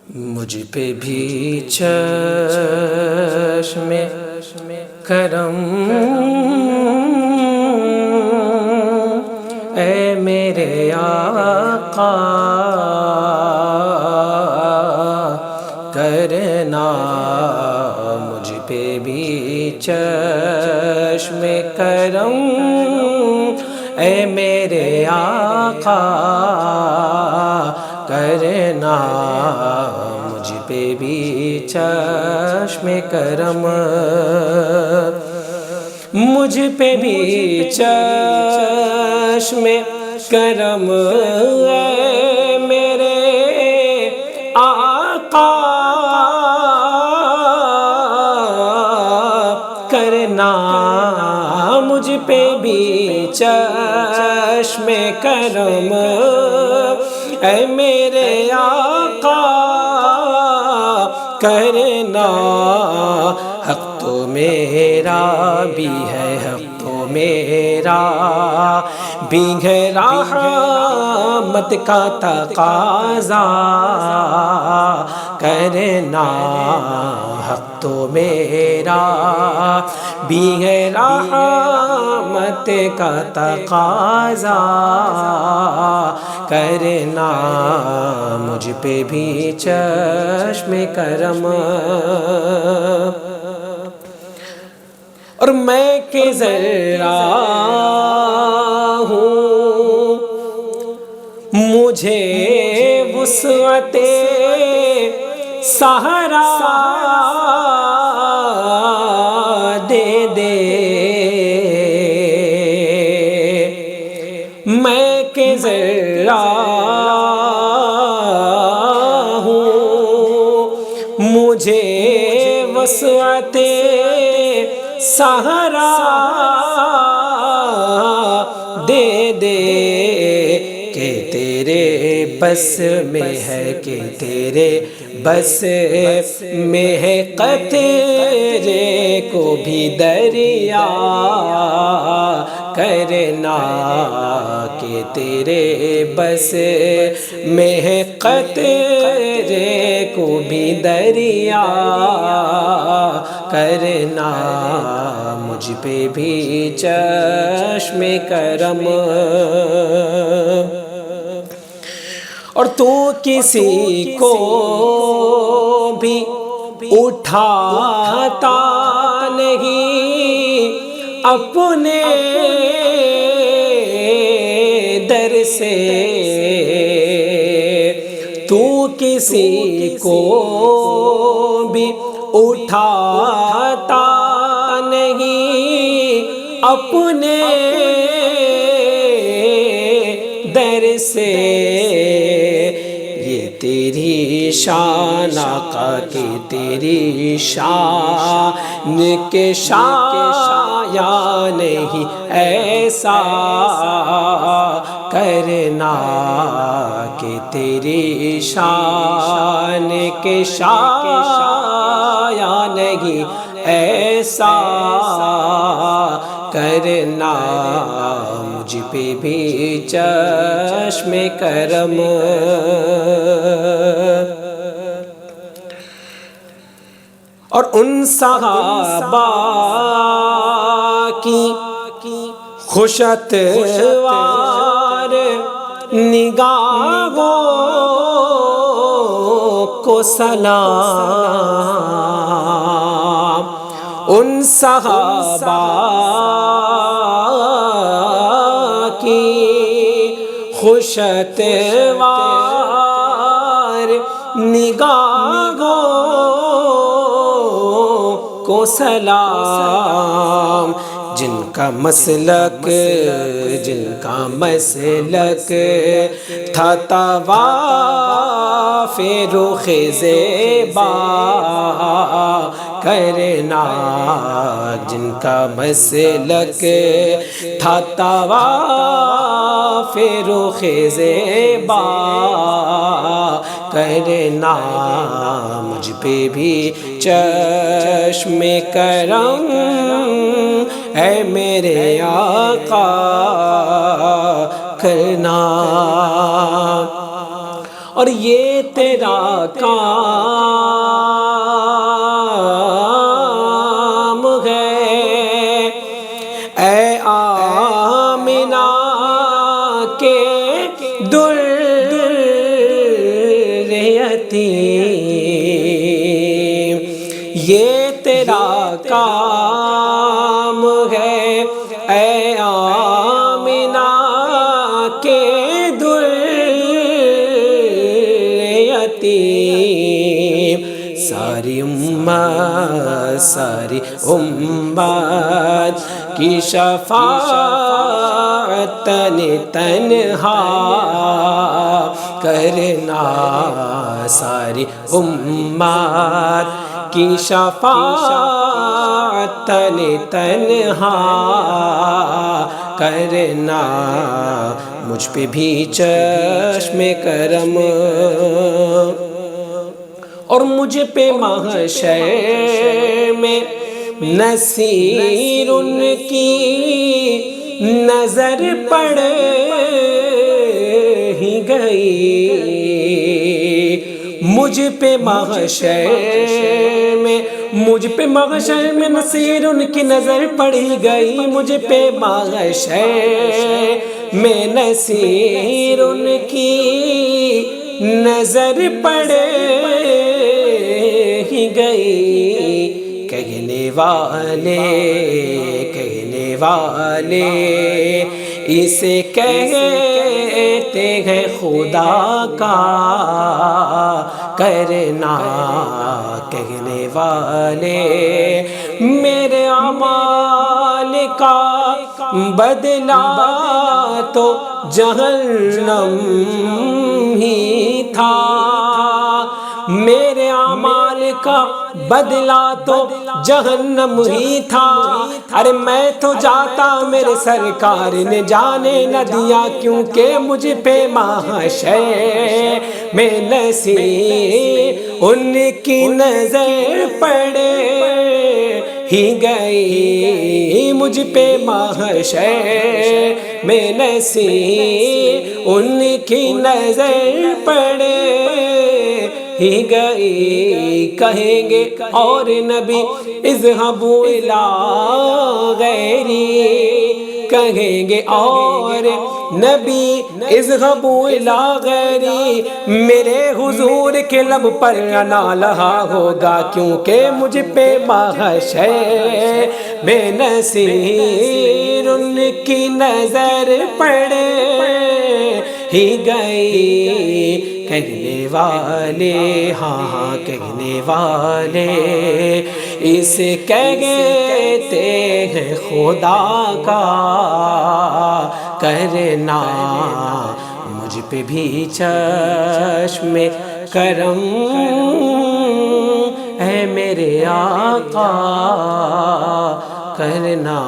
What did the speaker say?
مجھ پہ بھی چشم کرم اے میرے آقا کرنا، مجھ پہ بھی چشم کرم اے میرے آقا کرنا، مجھ پہ بھی چشم کرم، مجھ پہ بھی چشم کرم اے میرے آقا کرنا، مجھ پہ بھی چشم کرم اے میرے آقا کرنا، حق تو میرا بھی ہے، حق تو میرا بھی ہے، رحمت کا تقاضا کرنا، حق تو میرا بھی ہے، رحمت کا تقاضا کرنا، مجھ پہ بھی چشم کرم، اور میں کہ ذرا ہوں مجھے وسعت سہرا دے دے، میں کہ ذرا ہوں مجھے وسعت سہرا دے دے، کہ تیرے بس میں ہے، کہ تیرے بس میں ہے قطرے کو بھی دریا کرنا، کہ تیرے بس میں ہے قطرے کو بھی دریا کرنا، مجھ پہ بھی چشم کرم، اور تو کسی کو بھی اٹھاتا نہیں اپنے در سے، تو کسی کو بھی اٹھاتا نہیں اپنے در سے، یہ تیری شان آقا کی تیری شان کے شایان نہیں ایسا کرنا، کہ تیری شان کے شایان نہیں ایسا کرنا، مجھ پہ بھی چشم کرم، اور ان صحابہ کی خوشتوار نگاہوں کو سلام، ان صحابہ کی خوشتوار نگاہوں کو سلام، جن کا مسلک تھا طواف رخ زیبا کرنا، جن کا مسلک تھا طواف رخ زیبا کرنا، مجھ پہ بھی چشم کرم اے میرے آقا کرنا، اور یہ تیرا کام ہے اے آمنہ کے در یتیم، یہ تیرا کام ہے اے آمنہ کے در یتیم۔ ساری امت کی شفاعت تنہا کرنا، ساری امت کی شفاعت تنہا کرنا، مجھ پہ بھی چشم کرم اور مجھ پہ محشر میں نصیر ان کی نظر پڑ ہی گئی، مجھ پہ محشر میں نصیر ان کی نظر پڑی گئی، مجھ پہ محشر میں نصیر ان کی نظر پڑ ہی گئی۔ کہنے والے اسے کہتے ہیں خدا کا کرنا، کہنے والے میرے اعمال کا بدلہ تو جہنم ہی تھا، میرے اعمال کا بدلہ تو جہنم ہی تھا، ارے میں تو جاتا میرے سرکار نے جانے نہ دیا، کیونکہ مجھ پہ محشر میں نصیر ان کی نظر پڑ ہی گئی، مجھ پہ محشر میں نصیر ان کی نظر پڑ ہی گئی۔ کہیں گے اور نبی اذهبوا الی غیری، کہیں گے اور نبی اذهبوا الی غیری، میرے حضور کے لب پر انا لہا ہوگا، کیونکہ مجھ پہ محشر میں نصیر ان کی نظر پڑ ہی گئی۔ کہنے والے ہاں کہنے والے اسے کہتے ہیں خدا کا کرنا، مجھ پہ بھی چشم کرم اے میرے آقا کرنا۔